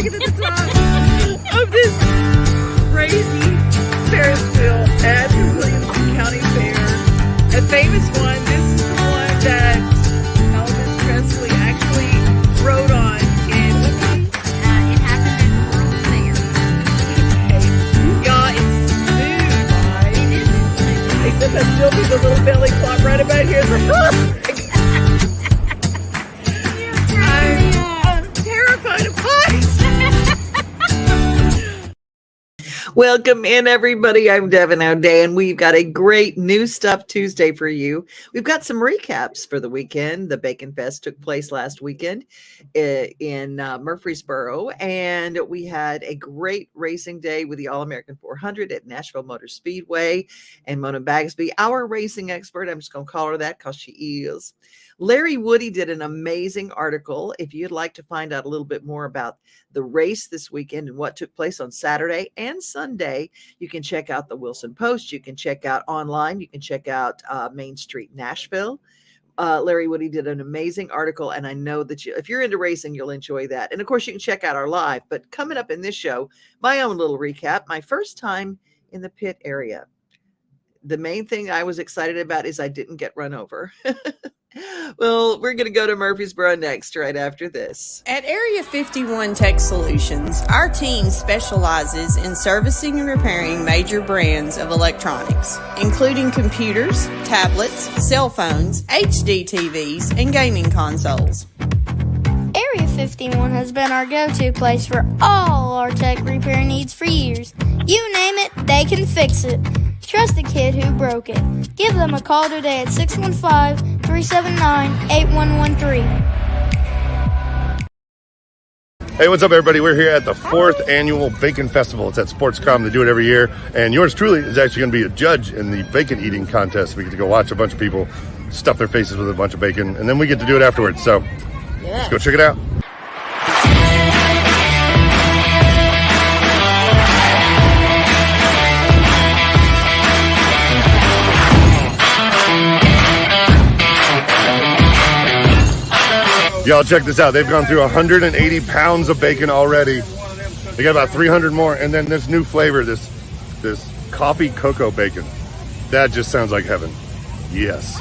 making it to the top of this crazy Ferris wheel at the Williamson County Fair. A famous one. This is the one that Elvis Presley actually rode on in It happened at the World Fair. Yeah, it's smooth, right? It is smooth. Except I still do the little belly flop right about here. It's like, I'm terrified of heights. Welcome in, everybody. I'm Devin O'Day, and we've got a great New Stuff Tuesday for you. We've got some recaps for the weekend. The Bacon Fest took place last weekend in Murfreesboro, and we had a great racing day with the All-American 400 at Nashville Motor Speedway. And Mona Bagsby, our racing expert, I'm just going to call her that because she is. Larry Woody did an amazing article. If you'd like to find out a little bit more about the race this weekend and what took place on Saturday and Sunday, you can check out the Wilson Post. You can check out online. You can check out Main Street Nashville. Larry Woody did an amazing article, and I know that if you're into racing, you'll enjoy that. And of course, you can check out our live. But coming up in this show, my own little recap, my first time in the pit area. The main thing I was excited about is I didn't get run over. Well, we're going to go to Murfreesboro next, right after this. At Area 51 Tech Solutions, our team specializes in servicing and repairing major brands of electronics, including computers, tablets, cell phones, HD TVs, and gaming consoles. Area 51 has been our go-to place for all our tech repair needs for years. You name it, they can fix it. Trust the kid who broke it. Give them a call today at 615-379-8113. Hey, what's up, everybody? We're here at the 4th annual Bacon Festival. It's at Sportscom. They do it every year. And yours truly is actually going to be a judge in the bacon eating contest. We get to go watch a bunch of people stuff their faces with a bunch of bacon, and then we get to do it afterwards. So let's go check it out. Y'all check this out. They've gone through 180 pounds of bacon already. They got about 300 more. And then this new flavor, this coffee cocoa bacon. That just sounds like heaven. Yes.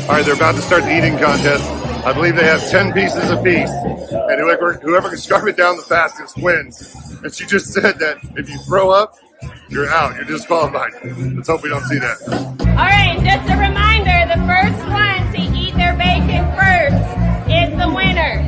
All right, they're about to start the eating contest. I believe they have 10 pieces apiece, and whoever can scarf it down the fastest wins. And she just said that if you throw up, you're out. You're disqualified. Let's hope we don't see that. All right, just a reminder, the first one to eat their bacon first is the winner.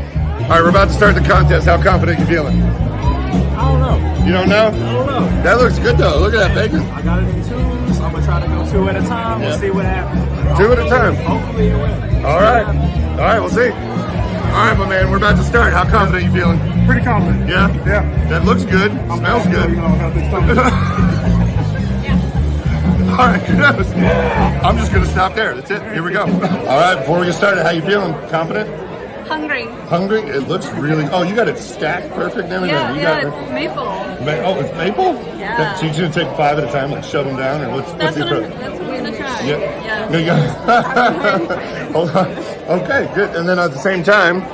All right, we're about to start the contest. How confident you feeling? I don't know. You don't know? I don't know. That looks good, though. Look at that bacon. I got it in twos. I'm going to try to go 2 at a time. We'll see what happens. 2 at a time. Hopefully you win. All right. All right, we'll see. All right, my man, we're about to start. How confident are you feeling? Pretty confident. Yeah? Yeah. That looks good. Smells good. You know, about this time. All right, kudos. I'm just going to stop there. That's it. Here we go. All right, before we get started, how you feeling? Confident? Hungry. Hungry? It looks really... Oh, you got it stacked perfect and everything. You got it's maple. Oh, it's maple? Yeah. So you're going to take 5 at a time, like shove them down? Or what's the approach? That's what we're going to try. Yeah. Yeah. There you go. Hold on. Okay, good. And then at the same time,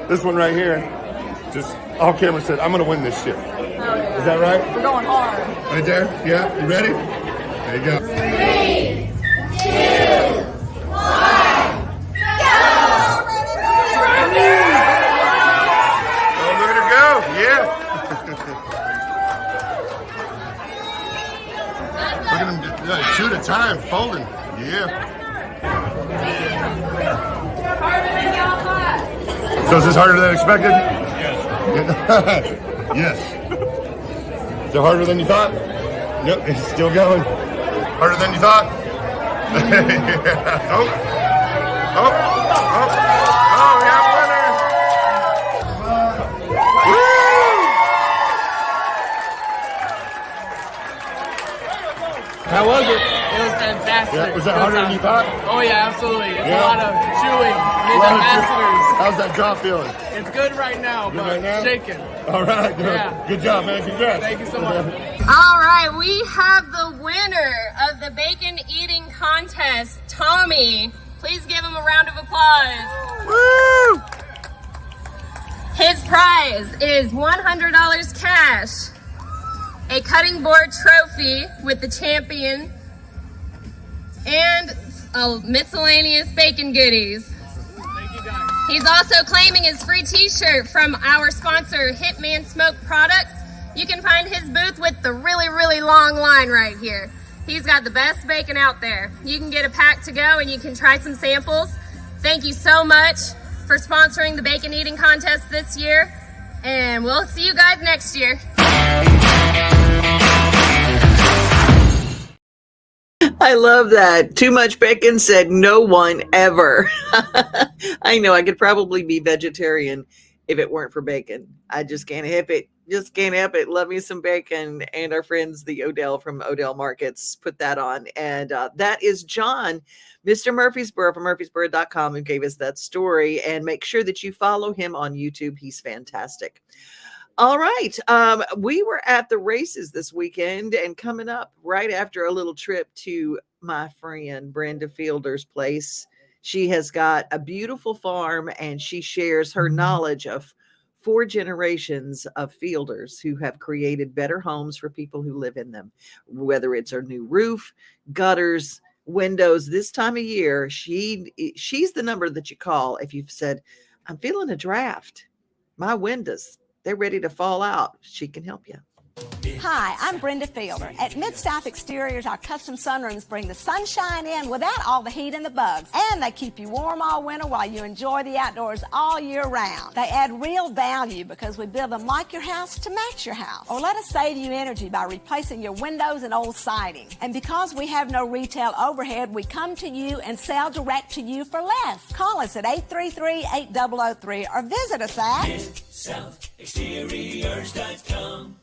this one right here, just off camera said, I'm going to win this shit. Oh, yeah. Is that right? We're going hard. Right there? Yeah? You ready? There you go. 3, 2, 1, go! Oh, look at her go. Yeah. Look at him shoot at time, folding. Yeah. Harder than y'all thought. So is this harder than expected? Yes. Yes. Is it harder than you thought? Nope, it's still going. Harder than you thought? Yeah. Oh, we have a winner! How was it? It was fantastic. Yeah, was that harder than you thought? Oh yeah, absolutely. It's Yeah. a lot of chewing. Mid ambassadors. How's that jaw feeling? It's good right now, but right now? shaking. All right, good. Yeah. Good job, man. Congrats. Thank you so much. All right, we have the winner of the bacon eating contest, Tommy. Please give him a round of applause. Woo! His prize is $100 cash, a cutting board trophy with the champion, and miscellaneous bacon goodies. Thank you guys. He's also claiming his free t-shirt from our sponsor, Hitman Smoke Products. You can find his booth with the really, really long line right here. He's got the best bacon out there. You can get a pack to go and you can try some samples. Thank you so much for sponsoring the bacon eating contest this year, and we'll see you guys next year. I love that. Too much bacon said no one ever. I know I could probably be vegetarian if it weren't for bacon. I just can't help it. Just can't help it. Love me some bacon. And our friends, the Odell from Odell Markets, put that on. And that is John, Mr. Murfreesboro from Murfreesboro.com, who gave us that story. And make sure that you follow him on YouTube. He's fantastic. All right. We were at the races this weekend, and coming up right after a little trip to my friend Brenda Fielder's place. She has got a beautiful farm, and she shares her knowledge of 4 generations of Fielders who have created better homes for people who live in them, whether it's a new roof, gutters, windows. This time of year, she's the number that you call if you've said, I'm feeling a draft. My windows, they're ready to fall out. She can help you. Hi, I'm Brenda Fielder. At Mid-South Exteriors, our custom sunrooms bring the sunshine in without all the heat and the bugs. And they keep you warm all winter while you enjoy the outdoors all year round. They add real value because we build them like your house to match your house. Or let us save you energy by replacing your windows and old siding. And because we have no retail overhead, we come to you and sell direct to you for less. Call us at 833-8003 or visit us at MidSouthExteriors.com.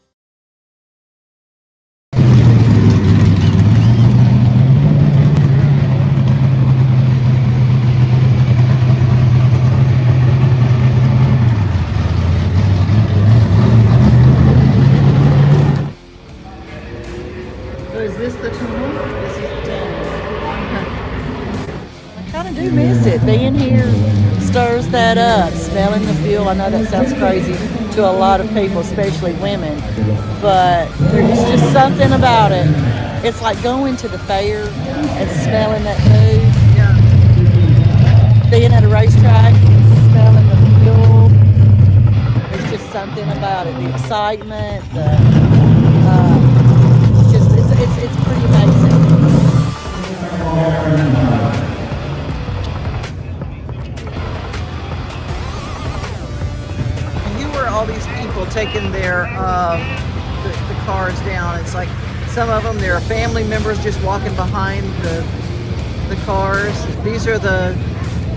Is this the tunnel? This is the tunnel. I kind of do miss it. Being here stirs that up. Smelling the fuel. I know that sounds crazy to a lot of people, especially women, but there's just something about it. It's like going to the fair and smelling that food. Yeah. Being at a racetrack, smelling the fuel. There's just something about it. The excitement, it's pretty amazing. And you were all these people taking their the cars down. It's like some of them, they're family members just walking behind the cars. These are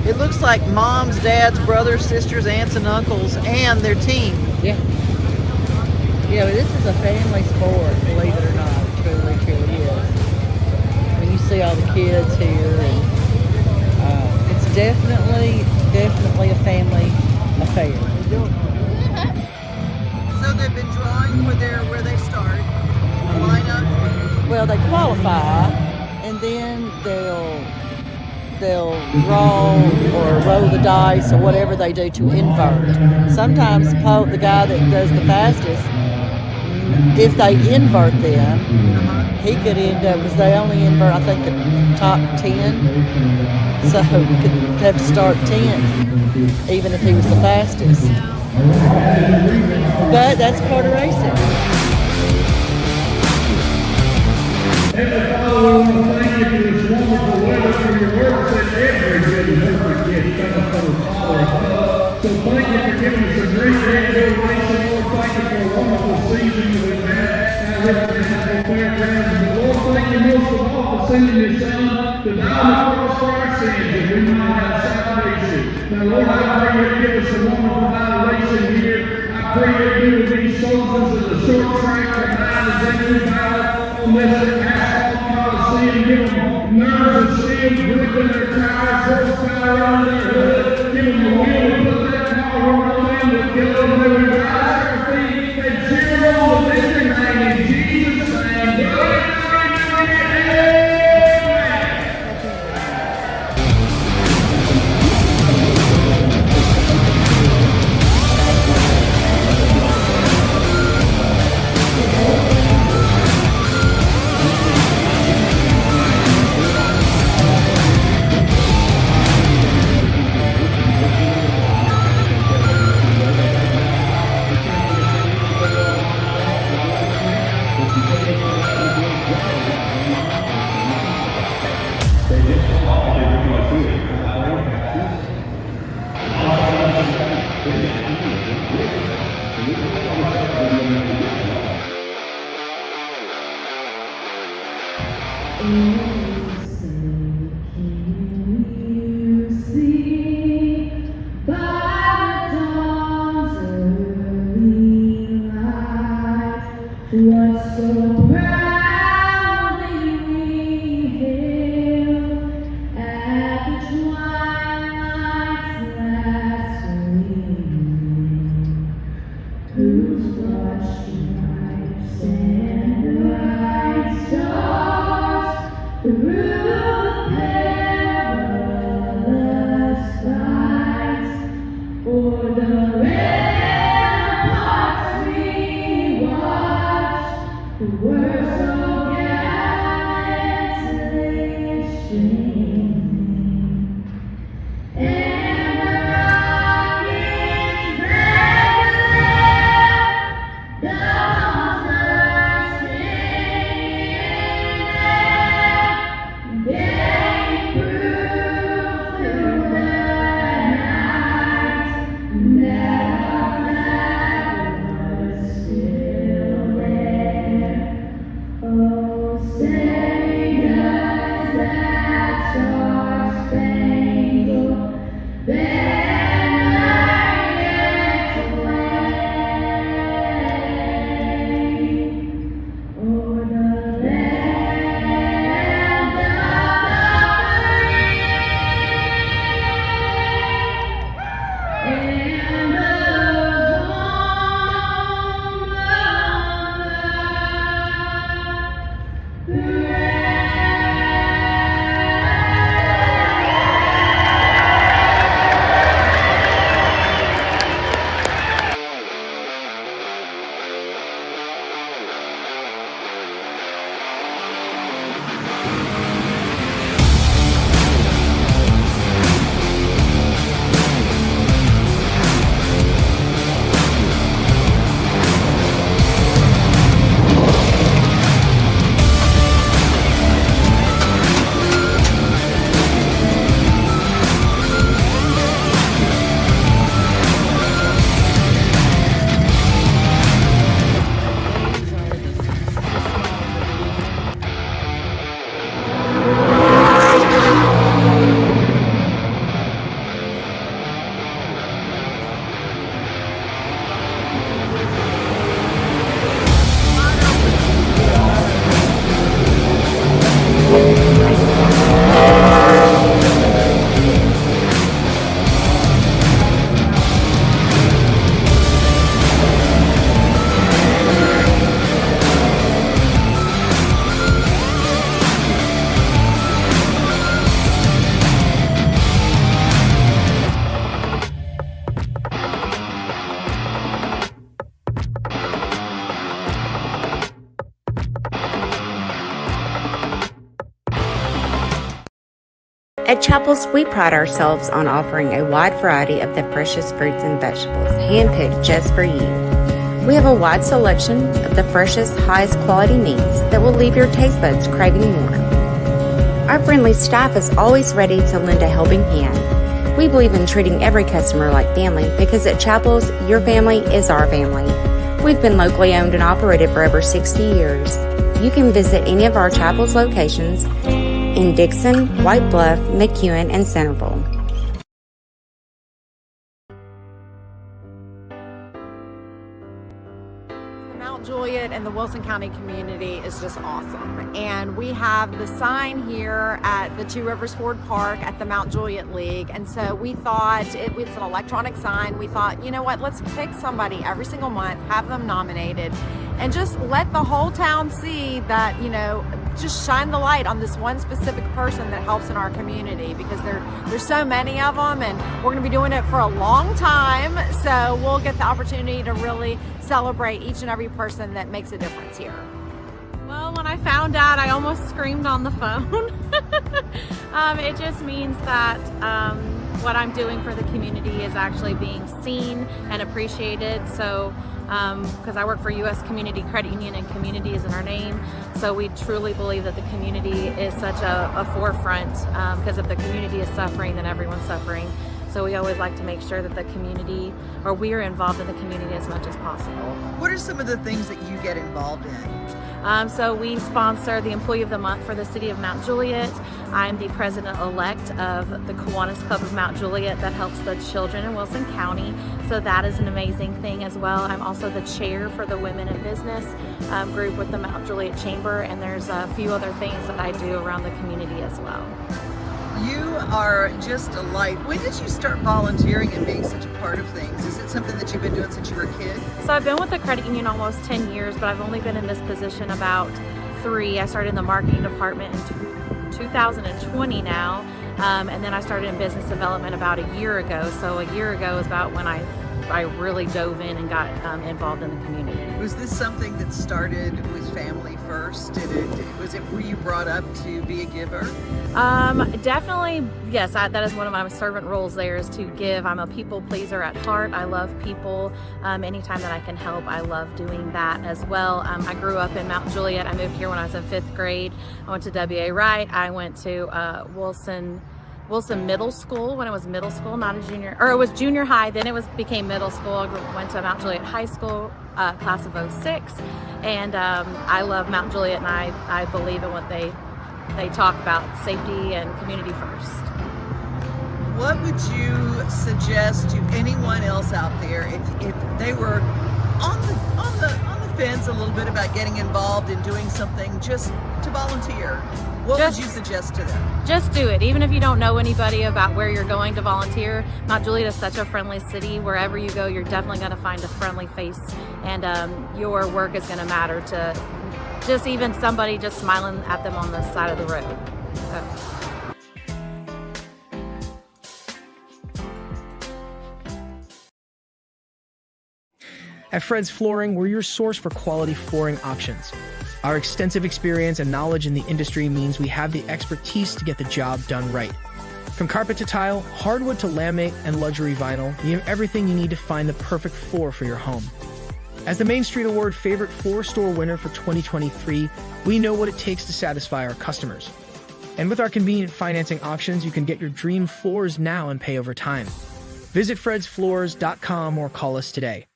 it looks like moms, dads, brothers, sisters, aunts, and uncles, and their team. Yeah. Yeah, but this is a family sport, believe it or not. It truly, truly is. When you see all the kids here, and it's definitely a family affair. So they've been drawing for where they start, line up. Well, they qualify, and then they'll draw or roll the dice or whatever they do to invert. Sometimes the guy that does the fastest, if they invert them, he could end up, because they only invert, I think, the top 10. So he could have to start 10th, even if he was the fastest. But that's part of racing. And the follow-up, thank you for this wonderful weather for your work that every good Murphy kid comes from the follow-up. So thank you for giving us a great day to go racing. Lord, thank you for a wonderful season with that. Now, with the National Fairgrounds. Lord, thank you most of all for sending your Son to die on the cross for our sins, that we might have salvation. Now, Lord, I pray you'd give us a wonderful validation here. I pray that you would be soldiers of the short track tonight as they move out on this asphalt coliseum. Give them nerves of steel, gripping their tires, horsepower under their hood. Give them a wheel to put that car rolling with. Give them where we rise to our feet and cheer on the victory name in Jesus' name. At Chapels, we pride ourselves on offering a wide variety of the freshest fruits and vegetables, handpicked just for you. We have a wide selection of the freshest, highest quality meats that will leave your taste buds craving more. Our friendly staff is always ready to lend a helping hand. We believe in treating every customer like family because at Chapels, your family is our family. We've been locally owned and operated for over 60 years. You can visit any of our Chapels locations in Dixon, White Bluff, McEwen, and Centerville. Mount Juliet and the Wilson County community is just awesome. And we have the sign here at the Two Rivers Ford Park at the Mount Juliet League. And so we thought it's an electronic sign. We thought, you know what, let's pick somebody every single month, have them nominated, and just let the whole town see that, you know, just shine the light on this one specific person that helps in our community, because there's so many of them, and we're going to be doing it for a long time. So we'll get the opportunity to really celebrate each and every person that makes a difference here. Well, when I found out, I almost screamed on the phone. It just means that what I'm doing for the community is actually being seen and appreciated. So, because I work for U.S. Community Credit Union, and community is in our name, so we truly believe that the community is such a forefront, because if the community is suffering, then everyone's suffering. So we always like to make sure that the community, or we are involved in the community as much as possible. What are some of the things that you get involved in? So we sponsor the Employee of the Month for the City of Mount Juliet. I'm the president-elect of the Kiwanis Club of Mount Juliet that helps the children in Wilson County. So that is an amazing thing as well. I'm also the chair for the Women in Business group with the Mount Juliet Chamber, and there's a few other things that I do around the community as well. You are just a light. When did you start volunteering and being such a part of things? Is it something that you've been doing since you were a kid? So I've been with the credit union almost 10 years, but I've only been in this position about 3. I started in the marketing department in 2020 now, and then I started in business development about a year ago. So a year ago is about when I really dove in and got involved in the community. Was this something that started with family first? Were you brought up to be a giver? Definitely, yes. That is one of my servant roles there, is to give. I'm a people pleaser at heart. I love people. Anytime that I can help, I love doing that as well. I grew up in Mount Juliet. I moved here when I was in 5th grade. I went to W.A. Wright. I went to Wilson Middle School when it was middle school, not a junior, or it was junior high, then it became middle school. I went to Mount Juliet High School, class of 06, and I love Mount Juliet, and I believe in what they talk about, safety and community first. What would you suggest to anyone else out there if they were on the fence a little bit about getting involved in doing something just to volunteer? What would you suggest to them? Just do it. Even if you don't know anybody about where you're going to volunteer, Mount Juliet is such a friendly city. Wherever you go, you're definitely going to find a friendly face, and your work is going to matter to just even somebody just smiling at them on the side of the road. At Fred's Flooring, we're your source for quality flooring options. Our extensive experience and knowledge in the industry means we have the expertise to get the job done right. From carpet to tile, hardwood to laminate, and luxury vinyl, we have everything you need to find the perfect floor for your home. As the Main Street Award Favorite Floor Store winner for 2023, we know what it takes to satisfy our customers. And with our convenient financing options, you can get your dream floors now and pay over time. Visit fredsfloors.com or call us today.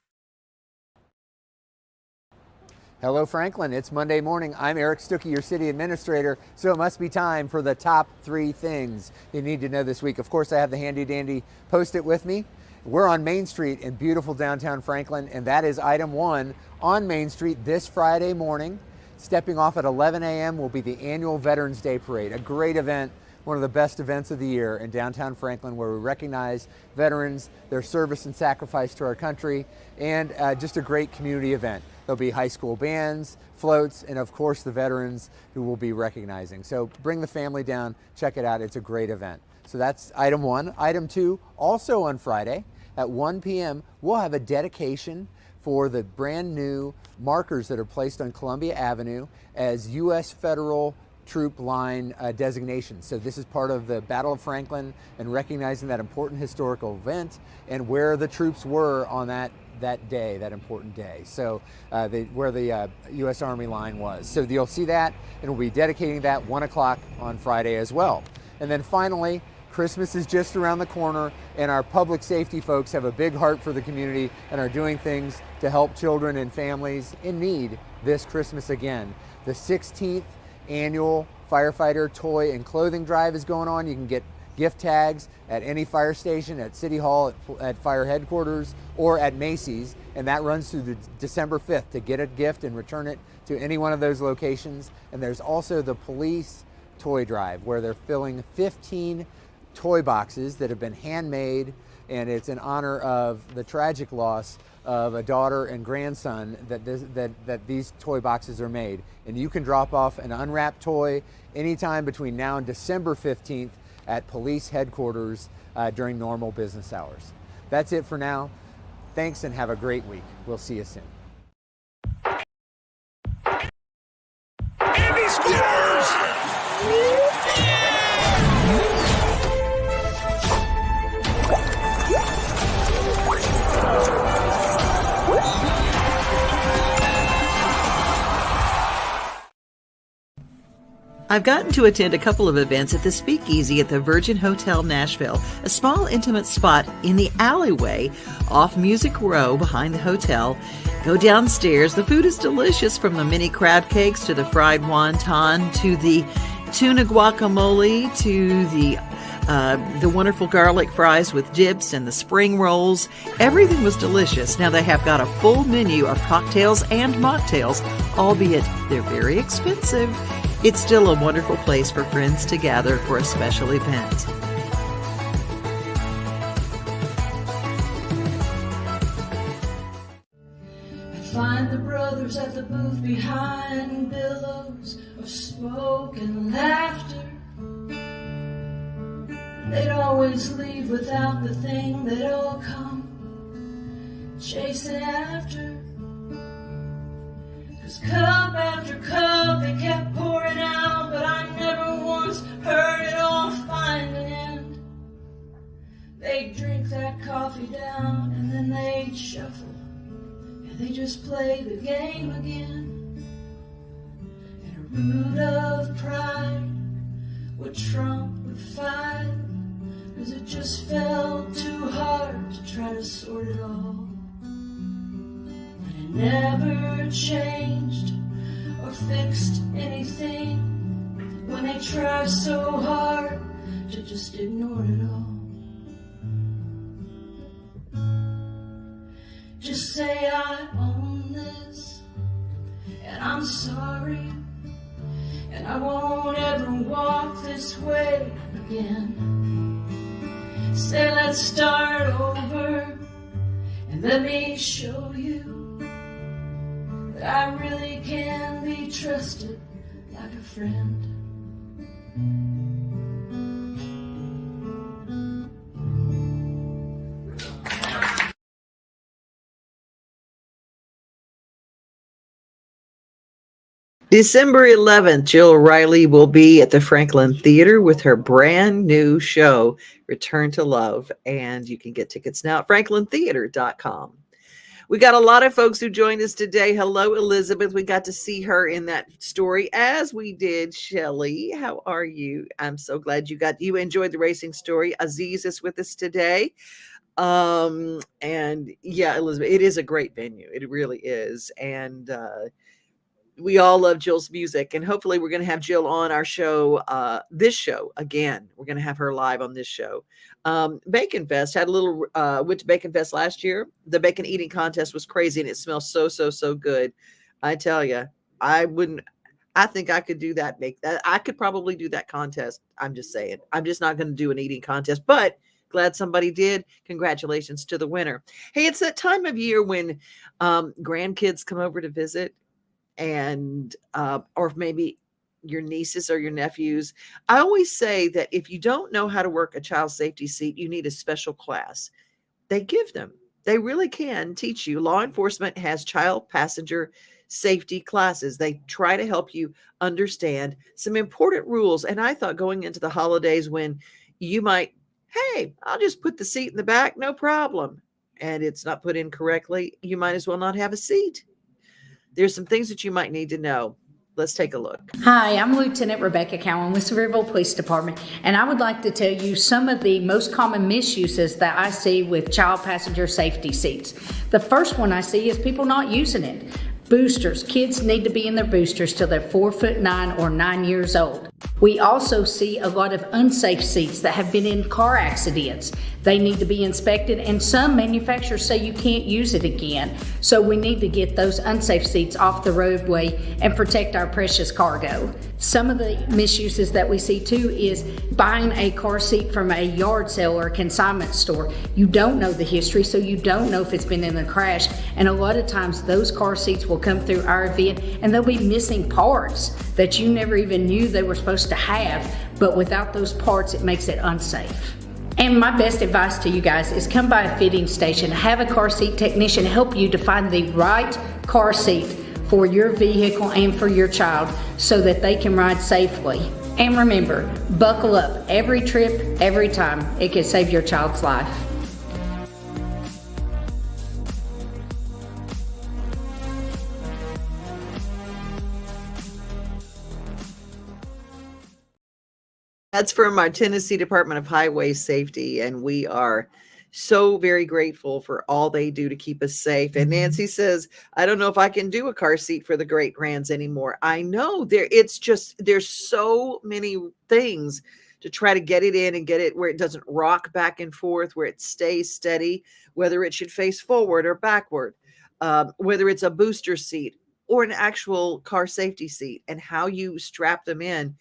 Hello, Franklin. It's Monday morning. I'm Eric Stuckey, your city administrator, so it must be time for the top 3 things you need to know this week. Of course, I have the handy-dandy Post-it with me. We're on Main Street in beautiful downtown Franklin, and that is item 1 on Main Street this Friday morning. Stepping off at 11 a.m. will be the annual Veterans Day Parade, a great event, one of the best events of the year in downtown Franklin, where we recognize veterans, their service and sacrifice to our country, and just a great community event. There'll be high school bands, floats, and of course the veterans who will be recognizing. So bring the family down, check it out. It's a great event. So that's item 1. Item 2, also on Friday at 1 p.m., we'll have a dedication for the brand new markers that are placed on Columbia Avenue as U.S. federal troop line designations. So this is part of the Battle of Franklin and recognizing that important historical event and where the troops were on that day, that important day. So where the U.S. Army line was. So you'll see that, and we'll be dedicating that 1 o'clock on Friday as well. And then finally, Christmas is just around the corner, and our public safety folks have a big heart for the community and are doing things to help children and families in need this Christmas again. The 16th annual firefighter toy and clothing drive is going on. You can get gift tags at any fire station, at City Hall, at fire headquarters, or at Macy's, and that runs through the December 5th to get a gift and return it to any one of those locations. And there's also the police toy drive, where they're filling 15 toy boxes that have been handmade, and it's in honor of the tragic loss of a daughter and grandson that these toy boxes are made. And you can drop off an unwrapped toy anytime between now and December 15th at police headquarters during normal business hours. That's it for now. Thanks and have a great week. We'll see you soon. And he scores! I've gotten to attend a couple of events at the Speakeasy at the Virgin Hotel Nashville, a small intimate spot in the alleyway off Music Row behind the hotel. Go downstairs. The food is delicious, from the mini crab cakes to the fried wonton to the tuna guacamole to the wonderful garlic fries with dips and the spring rolls. Everything was delicious. Now they have got a full menu of cocktails and mocktails, albeit they're very expensive. It's still a wonderful place for friends to gather for a special event. I find the brothers at the booth behind billows of smoke and laughter. They'd always leave without the thing they'd all come chasing after. 'Cause cup after cup they kept pouring out, but I never once heard it all find an end. They'd drink that coffee down and then they'd shuffle, and they just play the game again. And a root of pride would trump with 5, 'cause it just felt too hard to try to sort it all. Never changed or fixed anything when they try so hard to just ignore it all. Just say I own this and I'm sorry, and I won't ever walk this way again. Say let's start over and let me show you I really can be trusted like a friend. December 11th, Jill Riley will be at the Franklin Theater with her brand new show, Return to Love. And you can get tickets now at franklintheater.com. We got a lot of folks who joined us today. Hello, Elizabeth. We got to see her in that story, as we did Shelley. How are you? I'm so glad you enjoyed the racing story. Aziz is with us today. And yeah, Elizabeth, it is a great venue. It really is. And we all love Jill's music, and hopefully we're going to have Jill on our show, this show again. We're going to have her live on this show. Bacon Fest had a little, went to Bacon Fest last year. The bacon eating contest was crazy, and it smells so good. I tell you, I think I could do that. I could probably do that contest. I'm just saying, I'm just not going to do an eating contest, but glad somebody did. Congratulations to the winner. Hey, it's that time of year when, grandkids come over to visit, and, or maybe your nieces or your nephews. I always say that if you don't know how to work a child safety seat, you need a special class. They give them. They really can teach you. Law enforcement has child passenger safety classes. They try to help you understand some important rules. And I thought, going into the holidays, when you might, hey, I'll just put the seat in the back, no problem, and it's not put in correctly, you might as well not have a seat. There's some things that you might need to know. Let's take a look. Hi, I'm Lieutenant Rebecca Cowan with Sevierville Police Department, and I would like to tell you some of the most common misuses that I see with child passenger safety seats. The first one I see is people not using it. Boosters. Kids need to be in their boosters till they're 4'9" or 9 years old. We also see a lot of unsafe seats that have been in car accidents. They need to be inspected, and some manufacturers say you can't use it again. So we need to get those unsafe seats off the roadway and protect our precious cargo. Some of the misuses that we see too is buying a car seat from a yard sale or a consignment store. You don't know the history, so you don't know if it's been in a crash, and a lot of times those car seats will come through our event and they'll be missing parts that you never even knew they were supposed to have, but without those parts it makes it unsafe. And my best advice to you guys is come by a fitting station, have a car seat technician help you to find the right car seat for your vehicle and for your child so that they can ride safely. And remember, buckle up every trip, every time. It can save your child's life. That's from our Tennessee Department of Highway Safety, and we are so very grateful for all they do to keep us safe. And Nancy says, I don't know if I can do a car seat for the great grands anymore. I know there's so many things to try to get it in and get it where it doesn't rock back and forth, where it stays steady, whether it should face forward or backward, whether it's a booster seat or an actual car safety seat, and how you strap them in.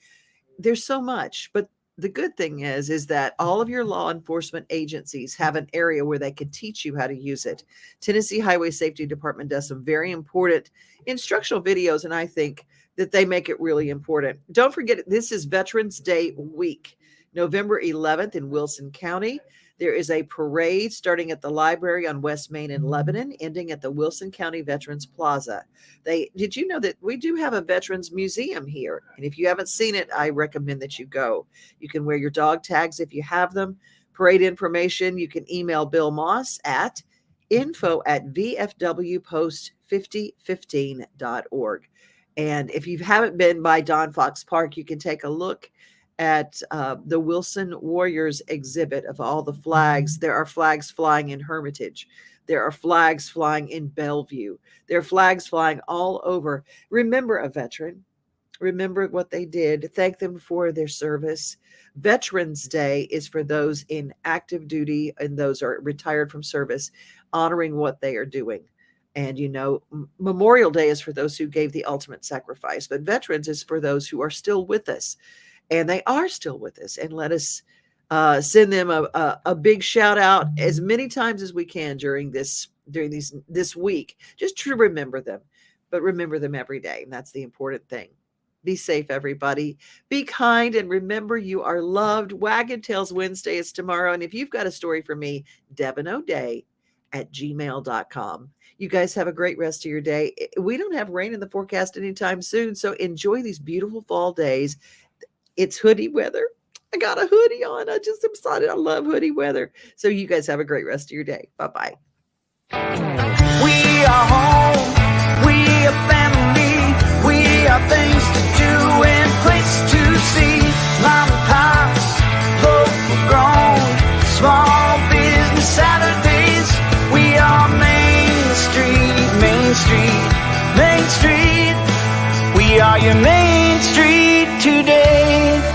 There's so much, but the good thing is that all of your law enforcement agencies have an area where they can teach you how to use it. Tennessee Highway Safety Department does some very important instructional videos, and I think that they make it really important. Don't forget, this is Veterans Day week, November 11th in Wilson County. There is a parade starting at the library on West Main in Lebanon, ending at the Wilson County Veterans Plaza. Did you know that we do have a Veterans Museum here? And if you haven't seen it, I recommend that you go. You can wear your dog tags if you have them. Parade information, you can email Bill Moss at info@vfwpost5015.org. And if you haven't been by Don Fox Park, you can take a look at the Wilson Warriors exhibit of all the flags. There are flags flying in Hermitage. There are flags flying in Bellevue. There are flags flying all over. Remember a veteran. Remember what they did. Thank them for their service. Veterans Day is for those in active duty and those are retired from service, honoring what they are doing. And, Memorial Day is for those who gave the ultimate sacrifice, but Veterans is for those who are still with us. And they are still with us. And let us send them a big shout out as many times as we can during this week, just to remember them. But remember them every day. And that's the important thing. Be safe, everybody. Be kind, and remember you are loved. Wagon Tails Wednesday is tomorrow. And if you've got a story for me, devinoday@gmail.com. You guys have a great rest of your day. We don't have rain in the forecast anytime soon, so enjoy these beautiful fall days. It's hoodie weather. I got a hoodie on. I just decided I love hoodie weather. So you guys have a great rest of your day. Bye-bye. We are home. We are family. We are things to do and places to see. Mom and pops, local grown, small business Saturdays. We are Main Street, Main Street, Main Street. We are your Main Street today.